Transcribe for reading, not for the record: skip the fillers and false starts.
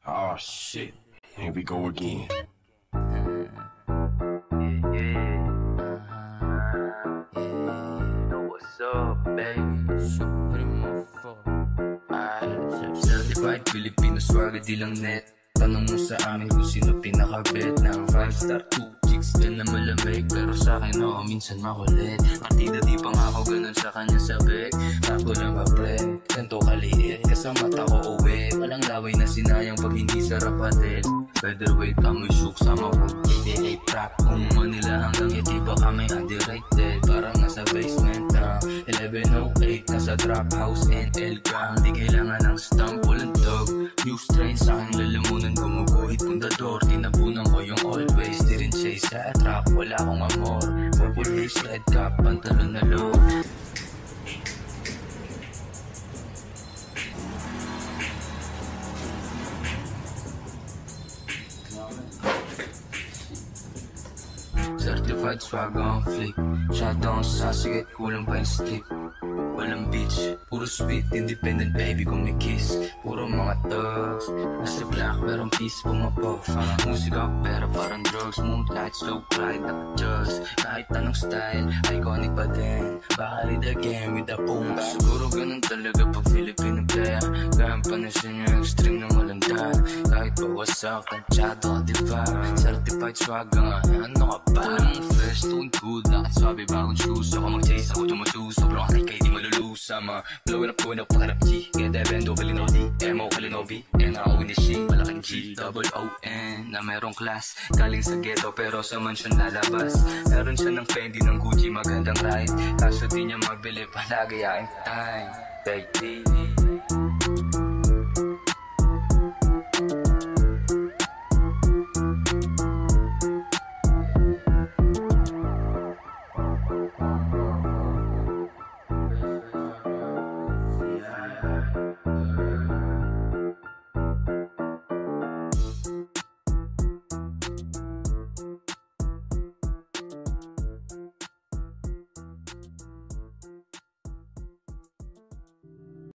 Oh shit, here we go again. What's up, baby? Certified Filipino swag, di lang net. Tanong mo sa amin kung sino pinaka-bet ng 5-star 2 chicks din na malamig. Pero sa akin oo, minsan makulit. Partida di pa nga ako ganun sa kanya sabik. Tako lang ba friend, ganito kaliit. Kasama ko uwi, walang laway na sinayang pag hindi sarap hatid. Featherweight kami shook sama ko 88 trap. Kung Manila hanggang iti ba kami underrated. Parang nasa basement na 1108. Nasa trap house and L-Gram. Di kailangan ng stump, walang dog. New strain sa aking lalamunan, gumuguhit pundador. Tinabunan ko yung always, di rin chase sa trap. Wala akong amor, purple haze, red cap, pantalon na low. Certified swag on flick. Shutdown sa sasigit, kulang pa yung stick. Walang bitch, puro sweet, independent baby kung may kiss. Puro mga thugs, nasa black merong peace pumapuff. Musika pera parang drugs, moonlight, slow ride, naka-just. Kahit anong style, iconic pa din. Bakali the game with the boom. Siguro ganun talaga pag Filipino player. Kaya panasin yung extreme ng walandan. Kahit pa wasak, tansyado, diba? Certified swag nga, ano ka ba? Alam mong fresh, doing good, nakatsabi bagong shoes. Ako mag-chase, ako tumatus, sobrang high kay di malulus. Sama, blowing up, pakarap G. Kaya Devendo, Kalinobi, MO, Kalinobi. NRO in the shit, malaking G, double O-N. Na merong class, galing sa ghetto pero sa mansion lalabas. Meron siya ng Fendi, ng Gucci, magandang ride. Kaso di niya mabili, palagi yakin time. Baby